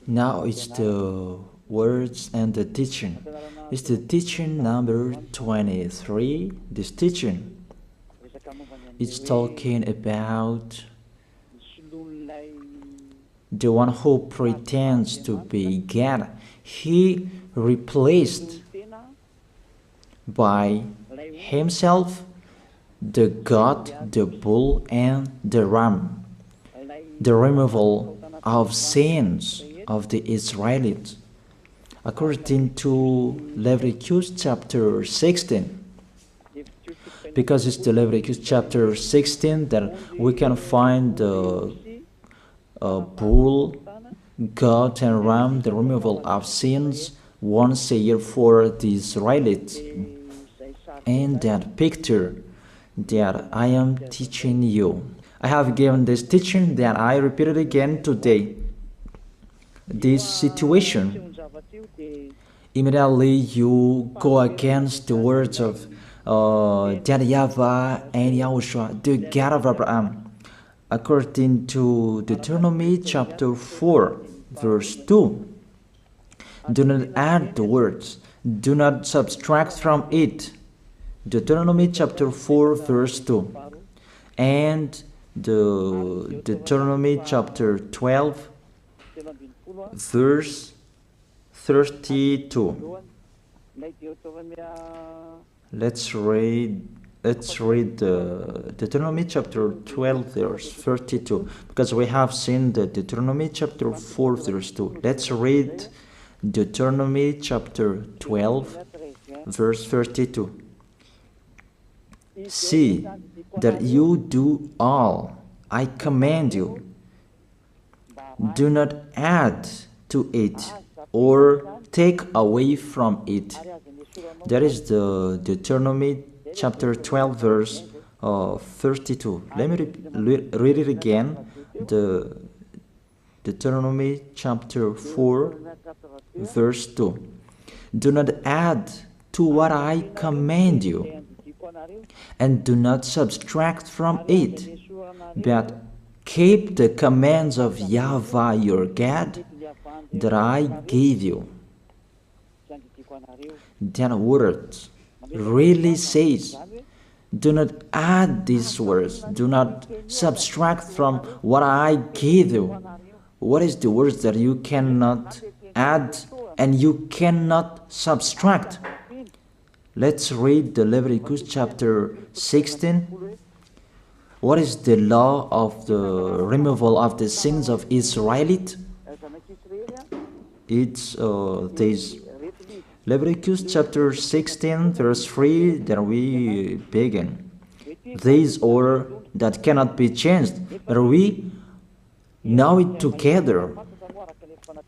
Now it's the words and the teaching. It's the teaching number 23. This teaching is talking about the one who pretends to be God. He replaced by himself the goat, the bull, and the ram. The removal of sins of the Israelites. According to Leviticus chapter 16. Because it's the Leviticus chapter 16 that we can find the bull, goat, and ram, the removal of sins once a year for the Israelites. And that picture that I am teaching you. I have given this teaching that I repeated again today. This situation, immediately you go against the words of that YAHVAH and YAHOSHUAH, the God of Abraham. According to Deuteronomy chapter 4, verse 2. Do not add the words, do not subtract from it. Deuteronomy chapter 4, verse 2. And the Deuteronomy chapter 12, verse 32. Let's read the Deuteronomy chapter 12, verse 32, because we have seen the Deuteronomy chapter 4, verse 2. Let's read Deuteronomy chapter 12, verse 32. See that you do all I command you. Do not add to it or take away from it. That is the Deuteronomy chapter 12, verse 32. Let me read it again. The Deuteronomy chapter 4, verse 2. Do not add to what I command you, and do not subtract from it, but keep the commands of YAHVAH your God that I gave you. That word really says, do not add these words, do not subtract from what I gave you. What is the words that you cannot add and you cannot subtract? Let's read the Leviticus chapter 16. What is the law of the removal of the sins of Israelite? It's this. Leviticus chapter 16, verse 3, that we begin. This order that cannot be changed, but we know it together.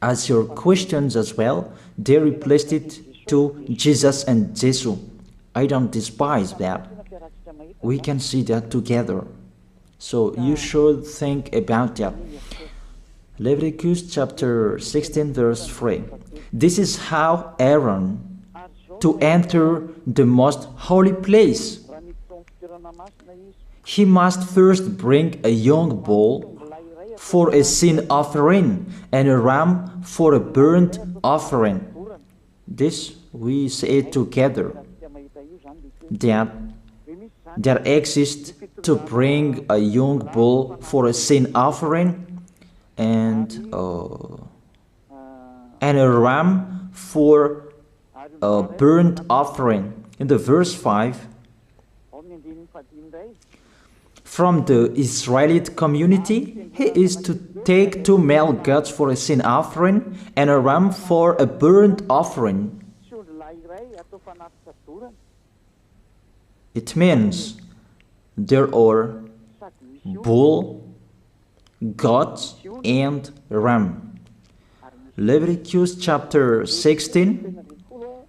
As your questions as well, they replaced it to Jesus and Jesus. I don't despise that. We can see that together. So you should think about that. Leviticus chapter 16, verse 3. This is how Aaron to enter the most holy place. He must first bring a young bull for a sin offering and a ram for a burnt offering. This we say together. That exists to bring a young bull for a sin offering and a ram for a burnt offering. In the verse 5, from the Israelite community, he is to take 2 male goats for a sin offering and a ram for a burnt offering. It means there are bull, goat, and ram. Leviticus chapter 16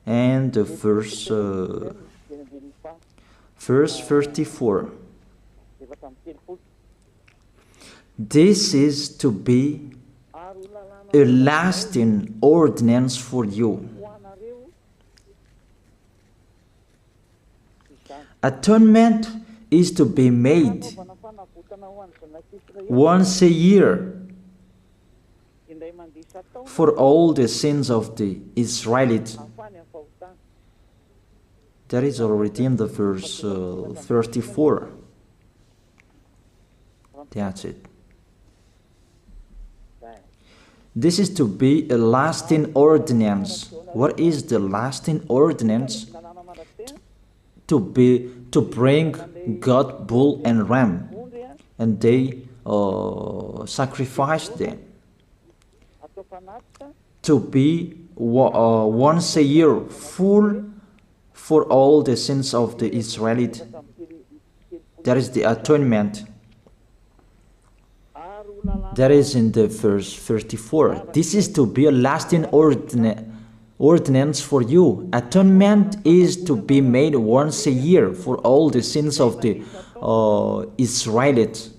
and the verse 34. This is to be a lasting ordinance for you. Atonement is to be made once a year for all the sins of the Israelites. That is already in the verse 34. That's it. This is to be a lasting ordinance. What is the lasting ordinance? To bring God, bull, and ram, and they sacrifice them. To be once a year full for all the sins of the Israelites. That is the atonement. That is in the verse 34. This is to be a lasting ordinance for you. Atonement is to be made once a year for all the sins of the Israelites.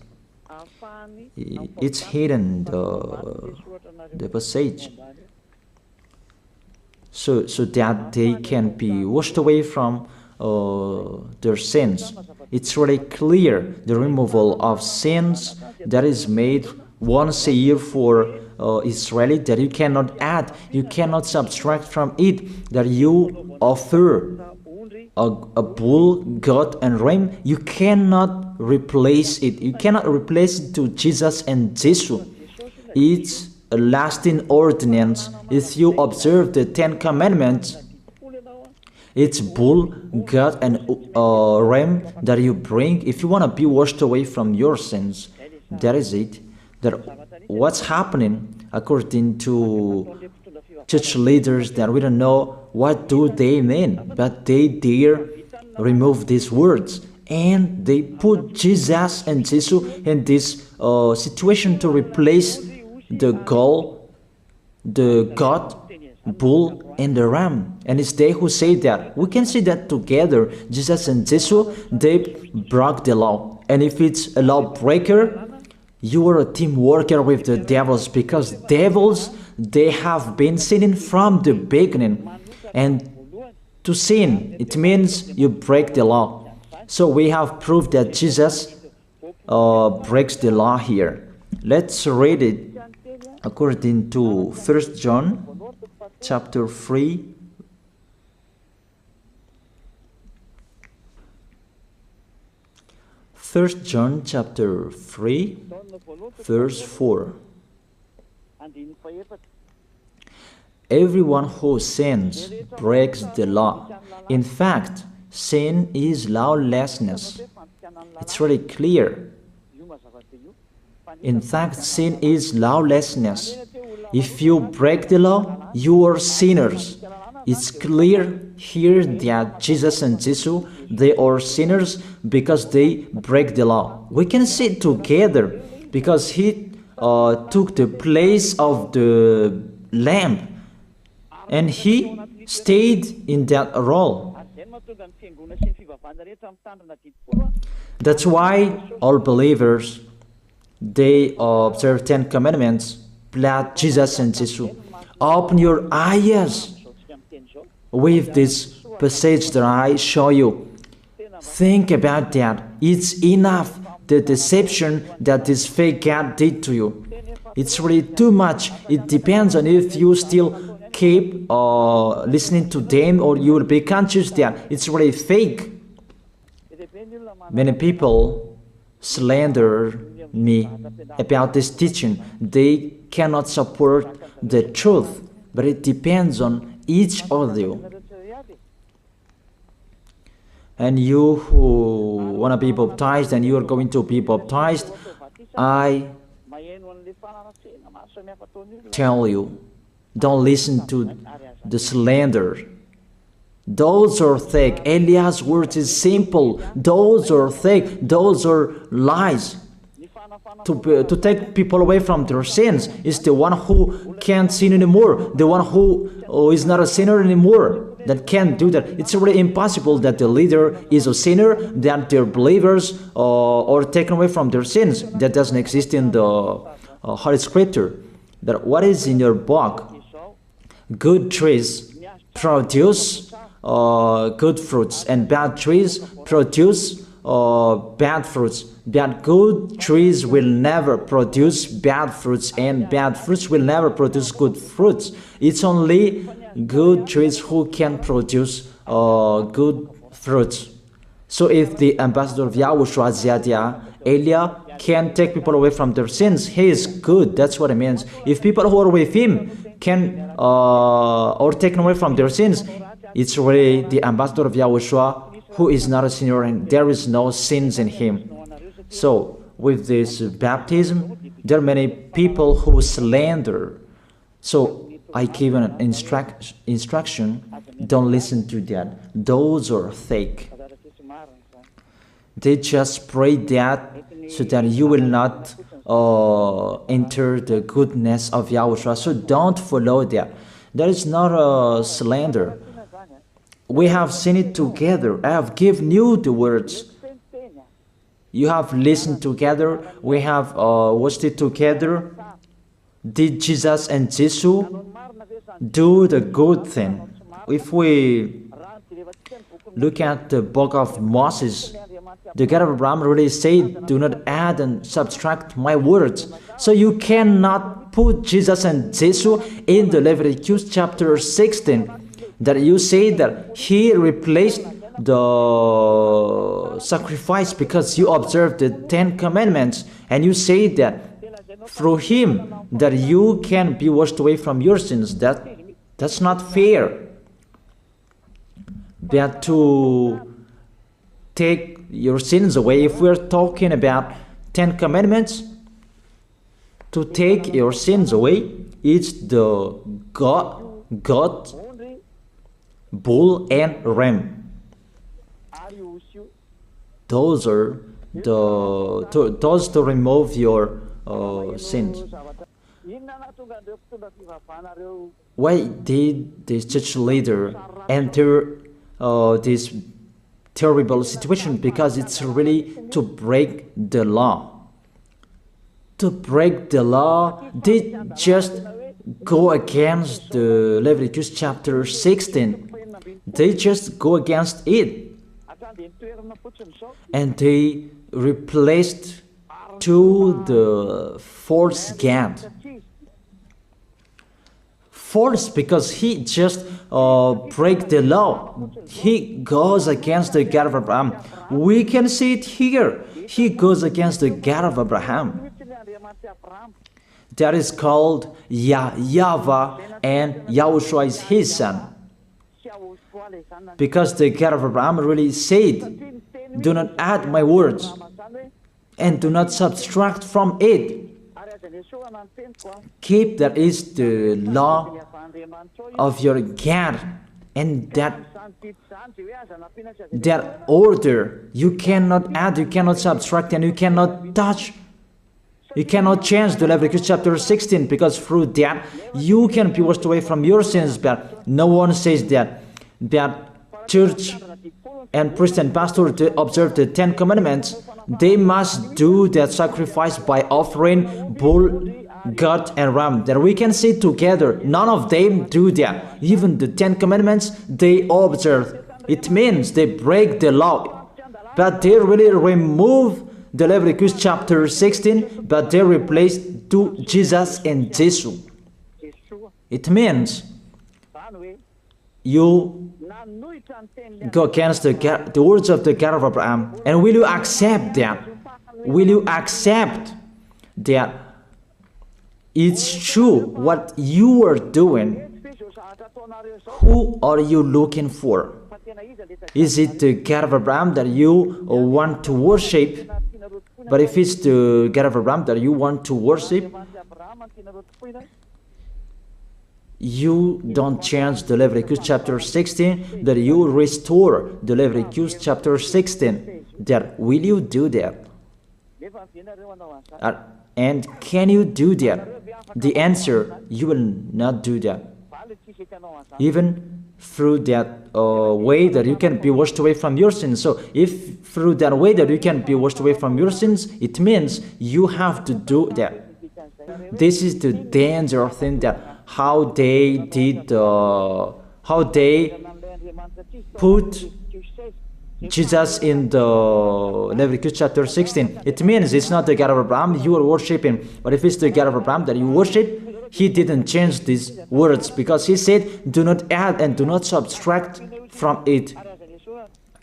It's hidden, the passage. So that they can be washed away from their sins. It's really clear, the removal of sins that is made once a year for Israeli, that you cannot add, you cannot subtract from it, that you offer a bull, goat, and ram, you cannot replace it. You cannot replace it to Jesus and Jesus. It's a lasting ordinance. If you observe the 10 Commandments, it's bull, goat, and ram that you bring if you want to be washed away from your sins. That is it. That what's happening according to church leaders, that we don't know what do they mean, but they dare remove these words and they put Jesus and Jesus in this situation to replace the God, bull, and the ram. And it's they who say that. We can see that together, Jesus and Jesus, they broke the law. And if it's a lawbreaker, you are a team worker with the devils, because devils, they have been sinning from the beginning. And to sin, it means you break the law. So we have proof that Jesus breaks the law here. Let's read it according to 1 John chapter 3. First John chapter 3, verse 4. Everyone who sins breaks the law. In fact, sin is lawlessness. It's really clear. In fact, sin is lawlessness. If you break the law, you are sinners. It's clear here that Jesus and Jesus, they are sinners because they break the law. We can see it together because he took the place of the lamb and he stayed in that role. That's why all believers, they observe 10 commandments, blood, Jesus and Jesus. Open your eyes with this passage that I show you. Think about that. It's enough, the deception that this fake God did to you. It's really too much. It depends on if you still keep listening to them, or you will be conscious that it's really fake. Many people slander me about this teaching. They cannot support the truth, but it depends on each of you. And you who want to be baptized and you are going to be baptized, I tell you, don't listen to the slander. Those are fake. Eliah's words is simple. Those are fake. Those are lies. To take people away from their sins is the one who can't sin anymore. The one who is not a sinner anymore, that can't do that. It's really impossible that the leader is a sinner, that their believers are taken away from their sins. That doesn't exist in the Holy Scripture. That what is in your book? Good trees produce good fruits, and bad trees produce bad fruits. That good trees will never produce bad fruits, and bad fruits will never produce good fruits. It's only good trees who can produce good fruits. So if the ambassador of Yahushua, Ziyadiyah, Elia, can take people away from their sins, he is good. That's what it means. If people who are with him can or taken away from their sins, it's really the ambassador of Yahushua who is not a sinner, and there is no sins in him. So with this baptism, there are many people who slander. So I give an instruction, don't listen to that. Those are fake. They just pray that so that you will not enter the goodness of Yahushua. So don't follow that. That is not a slander. We have seen it together. I have given you the words. You have listened together. We have watched it together. Did Jesus and Jesus do the good thing? If we look at the book of Moses, the God of Abraham really said, do not add and subtract my words. So you cannot put Jesus and Jesus in the Leviticus chapter 16. That you say that he replaced the sacrifice because you observed the 10 commandments, and you say that through him that you can be washed away from your sins. That's not fair. But to take your sins away, if we're talking about 10 commandments, to take your sins away, it's the God, bull and ram. Those are those to remove your sins. Why did this church leader enter this terrible situation? Because it's really to break the law. To break the law, they just go against the Leviticus chapter 16. They just go against it. And they replaced to the false God. False because he just break the law. He goes against the God of Abraham. We can see it here. He goes against the God of Abraham. That is called YAHVAH, and Yahushua is his son. Because the God of Abraham really said, do not add my words and do not subtract from it. Keep, that is the law of your God, and that order. You cannot add, you cannot subtract, and you cannot touch. You cannot change the Leviticus chapter 16, because through that you can be washed away from your sins. But no one says that church and priest and pastor to observe the 10 commandments, they must do that sacrifice by offering bull, goat, and ram. That we can see together. None of them do that. Even the 10 commandments they observe. It means they break the law, but they really remove the Leviticus chapter 16, but they replace to Jesus and Jesus. It means you go against the words of the God of Abraham. And will you accept that? Will you accept that it's true what you are doing? Who are you looking for? Is it the God of Abraham that you want to worship? But if it's the God of Abraham that you want to worship, you don't change the Leviticus chapter 16, that you restore the Leviticus chapter 16. That will you do that? And can you do that? The answer, you will not do that. Even through that way that you can be washed away from your sins. So if through that way that you can be washed away from your sins, it means you have to do that. This is the danger thing, that how they did, how they put Jesus in the Leviticus chapter 16. It means it's not the God of Abraham you are worshiping. But if it's the God of Abraham that you worship, he didn't change these words, because he said, do not add and do not subtract from it.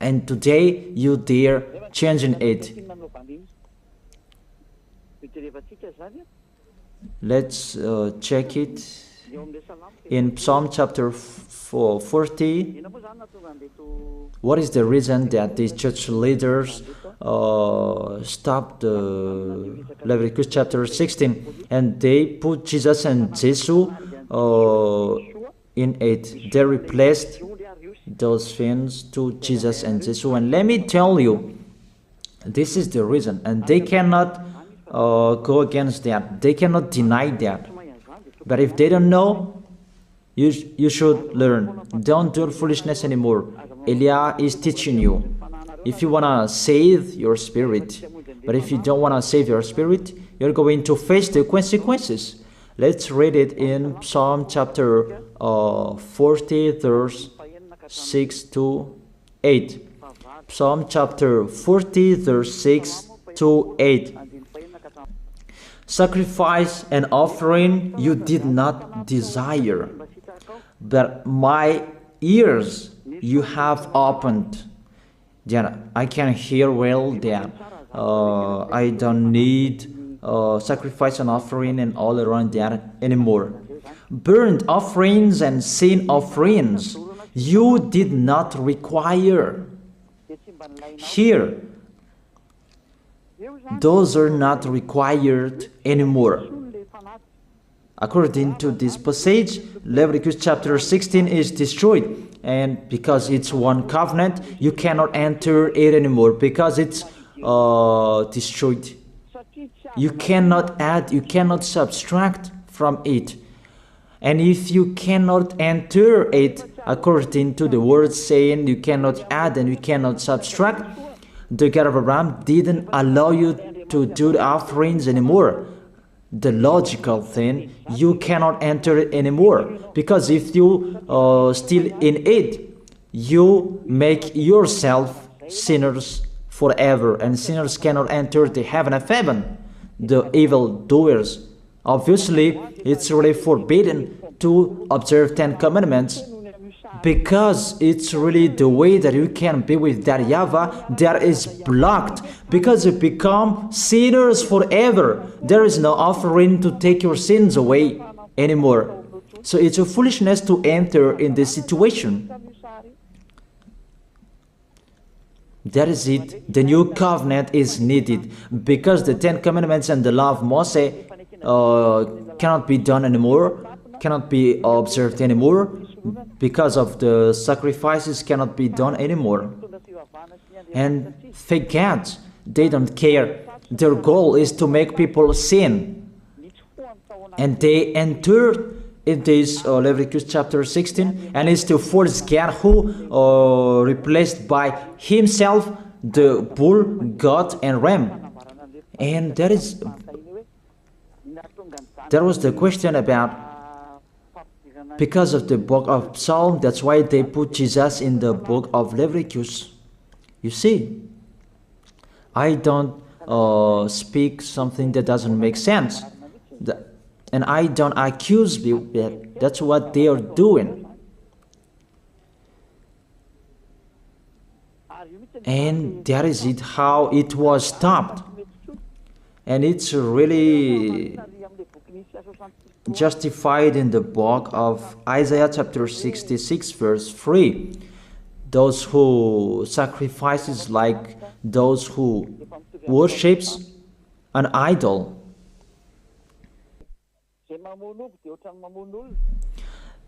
And today you dare changing it. Let's check it in Psalm chapter 40. What is the reason that these church leaders stopped the Leviticus chapter 16 and they put Jesus and Jesus in it? They replaced those things to Jesus and Jesus. And let me tell you, this is the reason, and they cannot go against that. They cannot deny that. But if they don't know, you should learn. Don't do foolishness anymore. Elia is teaching you. If you want to save your spirit, but if you don't want to save your spirit, you're going to face the consequences. Let's read it in Psalm chapter 40, verse 6 to 8. Psalm chapter 40, verse 6 to 8. Sacrifice and offering you did not desire, but my ears you have opened. Then I can hear well that I don't need sacrifice and offering and all around that anymore. Burnt offerings and sin offerings you did not require. Here, those are not required anymore. According to this passage, Leviticus chapter 16 is destroyed, and because it's one covenant, you cannot enter it anymore because it's destroyed. You cannot add, you cannot subtract from it. And if you cannot enter it according to the word saying you cannot add and you cannot subtract, the God of Abraham didn't allow you to do the offerings anymore. The logical thing, you cannot enter it anymore, because if you still in it, you make yourself sinners forever, and sinners cannot enter the heaven of heaven, the evil doers. Obviously, it's really forbidden to observe 10 commandments, because it's really the way that you can be with that YAHVAH that is blocked, because you become sinners forever. There is no offering to take your sins away anymore. So it's a foolishness to enter in this situation. That is it. The new covenant is needed, because the 10 commandments and the law of Moses cannot be done anymore, cannot be observed anymore, because of the sacrifices cannot be done anymore. And fake gods, they don't care. Their goal is to make people sin. And they entered in this Leviticus chapter 16, and it's the false God who replaced by himself the bull, goat, and ram. And there was the question about, because of the book of Psalm, that's why they put Jesus in the book of Leviticus. You see, I don't speak something that doesn't make sense. And I don't accuse people. That's what they are doing. And that is it, how it was stopped. And it's really justified in the book of Isaiah chapter 66 verse 3. Those who sacrifices like those who worships an idol.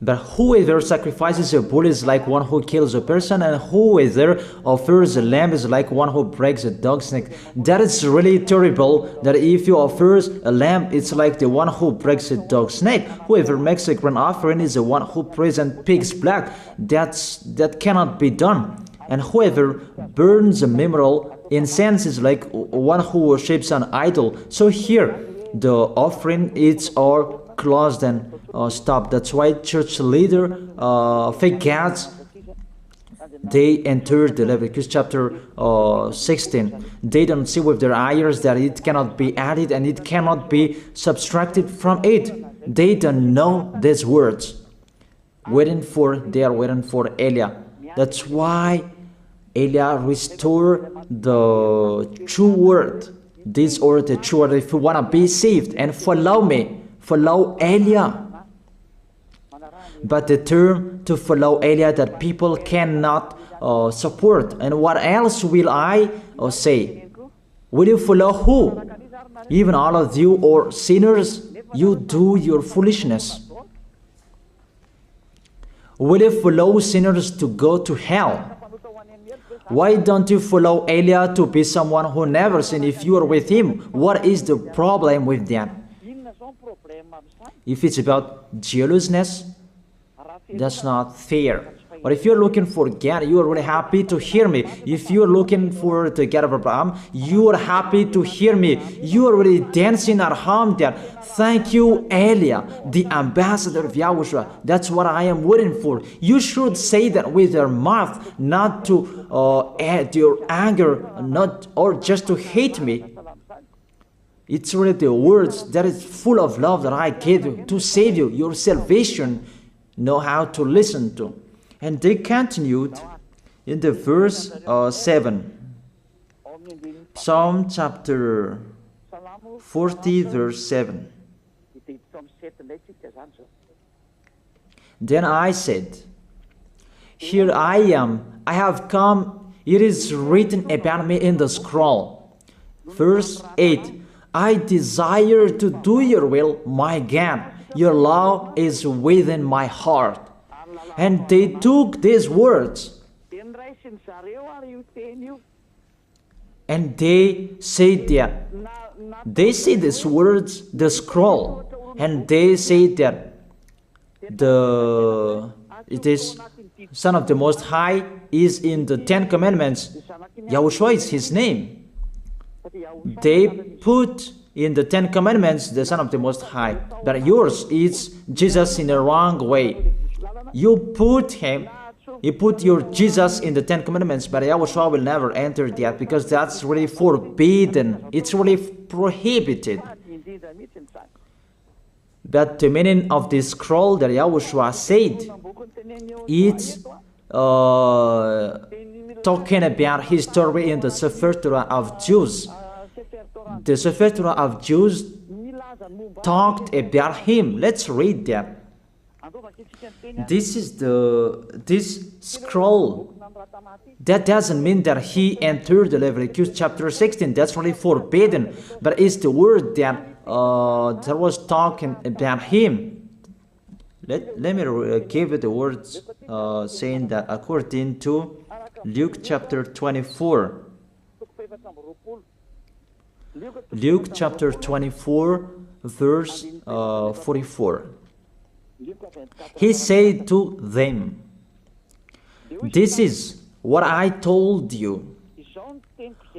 But whoever sacrifices a bull is like one who kills a person, and whoever offers a lamb is like one who breaks a dog's neck. That is really terrible, that if you offer a lamb, it's like the one who breaks a dog's neck. Whoever makes a grain offering is the one who presents pig's blood. That cannot be done. And whoever burns a memorial incense is like one who worships an idol. So here, the offering is all closed and stopped. That's why church leader, fake gods, they entered the Leviticus chapter 16. They don't see with their eyes that it cannot be added and it cannot be subtracted from it. They don't know these words. They are waiting for Elia. That's why Elia restored the true word. This or the true word. If you want to be saved and follow me, follow Elia. But the term to follow Elia that people cannot support. And what else will I say? Will you follow who? Even all of you or sinners, you do your foolishness. Will you follow sinners to go to hell? Why don't you follow Elia to be someone who never sinned if you are with him? What is the problem with that? If it's about jealousness, that's not fair. But if you're looking for God, you are really happy to hear me. If you're looking for the God of Abraham, you are happy to hear me. You are really dancing at home there. Thank you, Elia, the ambassador of Yahushua. That's what I am waiting for. You should say that with your mouth, not to add your anger, not or just to hate me. It's really the words that is full of love that I gave you to save you. Your salvation, know how to listen to. And they continued in the verse 7. Psalm chapter 40 verse 7. Then I said, here I am, I have come, it is written about me in the scroll. Verse 8. I desire to do your will, my God. Your law is within my heart. And they took these words and they said that they say these words, the scroll, and they say that it is Son of the Most High is in the 10 Commandments. Yahushua is his name. They put in the 10 Commandments the Son of the Most High, but yours is Jesus in the wrong way. You put your Jesus in the 10 Commandments, but Yahushua will never enter that because that's really forbidden. It's really prohibited. But the meaning of this scroll that Yahushua said, it's talking about his story in the Sefer Torah of Jews. The Sefer Torah of Jews talked about him. Let's read that. This scroll. That doesn't mean that he entered the Leviticus chapter 16. That's really forbidden. But it's the word that was talking about him. Let me give it the words saying that according to Luke chapter 24. Luke chapter 24 verse 44. He said to them, this is what I told you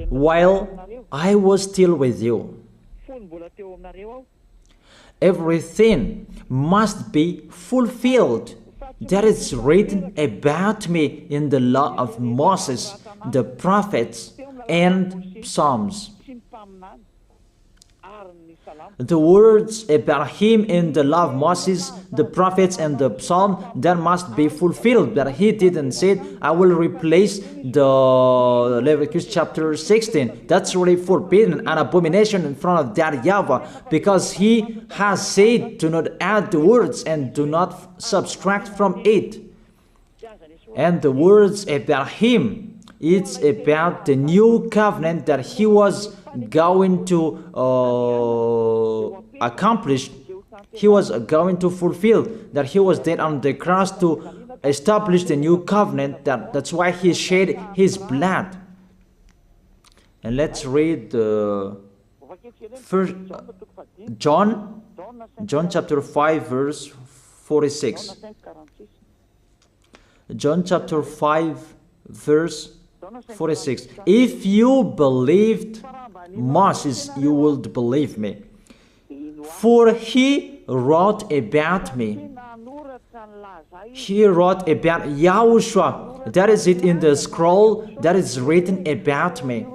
while I was still with you. Everything must be fulfilled that is written about me in the law of Moses, the prophets, and Psalms. The words about him in the law of Moses, the prophets, and the psalm, that must be fulfilled. But he didn't say, I will replace the Leviticus chapter 16. That's really forbidden, an abomination in front of that YAHVAH, because he has said, do not add the words and do not subtract from it. And the words about him, it's about the new covenant that he was going to accomplish. He was going to fulfill, that he was dead on the cross to establish the new covenant. That's why he shed his blood. And let's read first John chapter 5 verse 46. John chapter 5 verse 46. If you believed Moses, you would believe me, for he wrote about me. He wrote about Yahushua. That is it in the scroll that is written about me.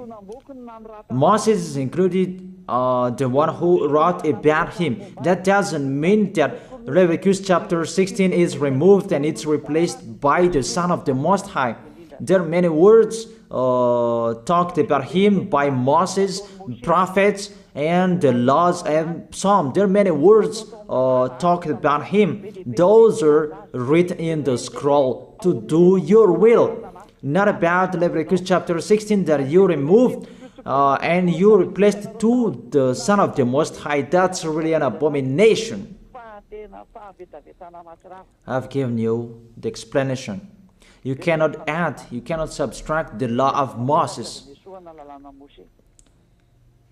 Moses is included, the one who wrote about him. That doesn't mean that Leviticus chapter 16 is removed and it's replaced by the Son of the Most High. There are many words talked about him by Moses, prophets, and the laws and Psalm. There are many words talked about him. Those are written in the scroll to do your will. Not about Leviticus chapter 16 that you removed and you replaced it to the Son of the Most High. That's really an abomination. I've given you the explanation. You cannot add, you cannot subtract the law of Moses.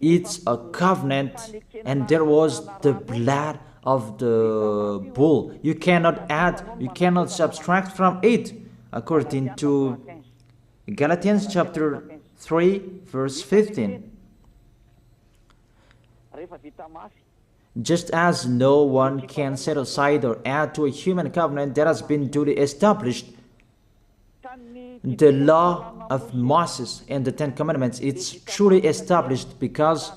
It's a covenant, and there was the blood of the bull. You cannot add, you cannot subtract from it, according to Galatians chapter 3, verse 15. Just as no one can set aside or add to a human covenant that has been duly established, the law of Moses and the Ten Commandments, it's truly established because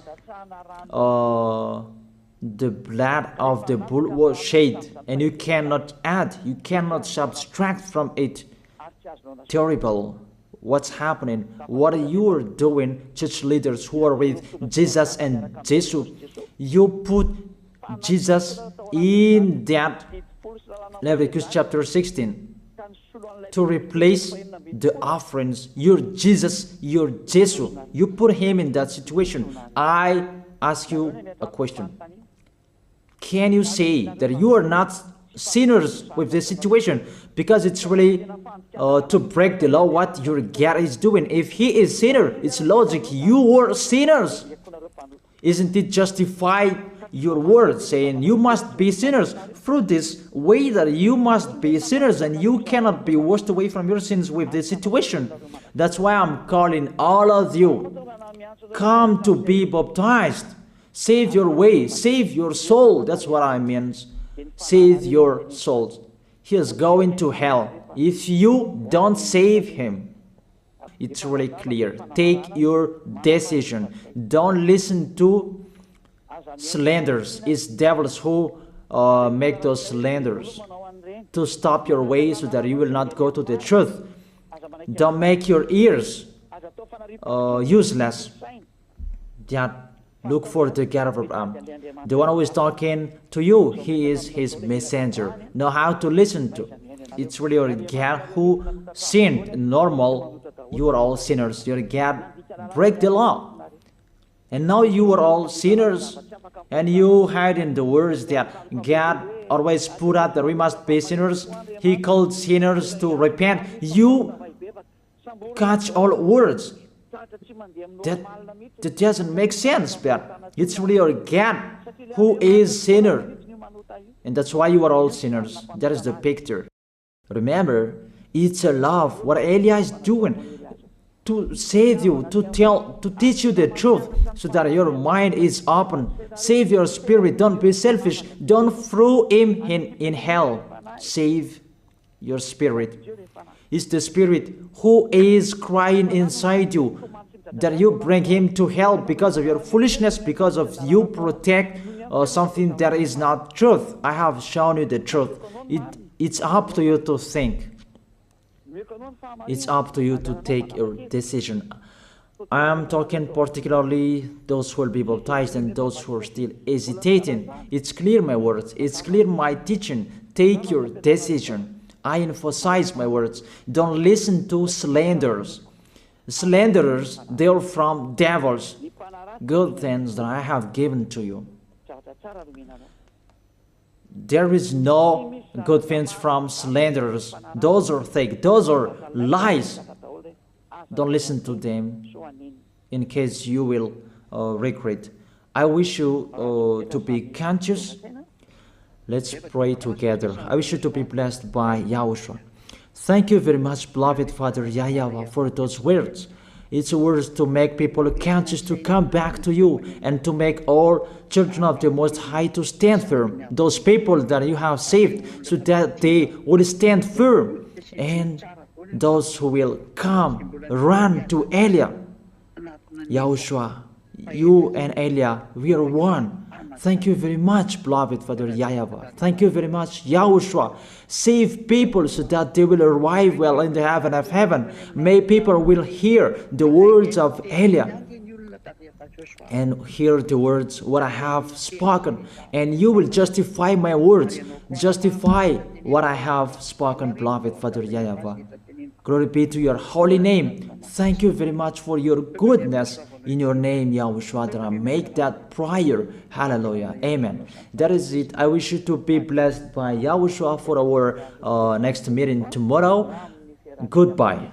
the blood of the bull was shed, and you cannot add, you cannot subtract from it. Terrible. What's happening? What you are doing, church leaders who are with Jesus and Jesus? You put Jesus in that Leviticus chapter 16 to replace the offerings. You're Jesus, you're Jesus. You put him in that situation. I ask you a question. Can you say that you are not sinners with this situation? Because it's really to break the law what your God is doing. If he is sinner, it's logic. You are sinners. Isn't it justify your word saying you must be sinners through this way that you must be sinners and you cannot be washed away from your sins with this situation? That's why I'm calling all of you, come to be baptized. Save your way, save your soul. That's what I mean. Save your souls. He is going to hell if you don't save him. It's really clear. Take your decision. Don't listen to slanders. It's devils who make those slanders to stop your way so that you will not go to the truth. Don't make your ears useless. Look for the God of Abraham. The one who is talking to you, he is his messenger. Know how to listen to. It's really your God who sinned. Normal, you are all sinners. Your God break the law. And now you are all sinners. And you hide in the words that God always put out that we must be sinners. He called sinners to repent. You catch all words. That doesn't make sense, but it's really your God who is sinner. And that's why you are all sinners. That is the picture. Remember, it's a love. What Elia is doing to save you, to teach you the truth so that your mind is open. Save your spirit. Don't be selfish. Don't throw him in hell. Save your spirit. It's the spirit who is crying inside you that you bring him to hell because of your foolishness, because of you protect something that is not truth. I have shown you the truth. It's up to you to think. It's up to you to take your decision. I am talking particularly those who will be baptized and those who are still hesitating. It's clear my words. It's clear my teaching. Take your decision. I emphasize my words. Don't listen to slanders. Slanderers, they are from devils. Good things that I have given to you. There is no good things from slanderers. Those are fake. Those are lies. Don't listen to them in case you will regret. I wish you to be conscious. Let's pray together. I wish you to be blessed by YAHOSHUAH. Thank you very much, beloved Father YAHVAH, for those words. It's words to make people conscious to come back to you, and to make all children of the Most High to stand firm. Those people that you have saved, so that they will stand firm. And those who will come, run to Elia. Yahushua, you and Elia, we are one. Thank you very much, beloved Father YAHVAH. Thank you very much, Yahushua. Save people so that they will arrive well in the heaven of heaven. May people will hear the words of Elia and hear the words what I have spoken, and you will justify my words. Justify what I have spoken, beloved Father YAHVAH. Glory be to your holy name. Thank you very much for your goodness. In your name, Yahushua, that I make that prayer. Hallelujah. Amen. That is it. I wish you to be blessed by Yahushua for our next meeting tomorrow. Goodbye.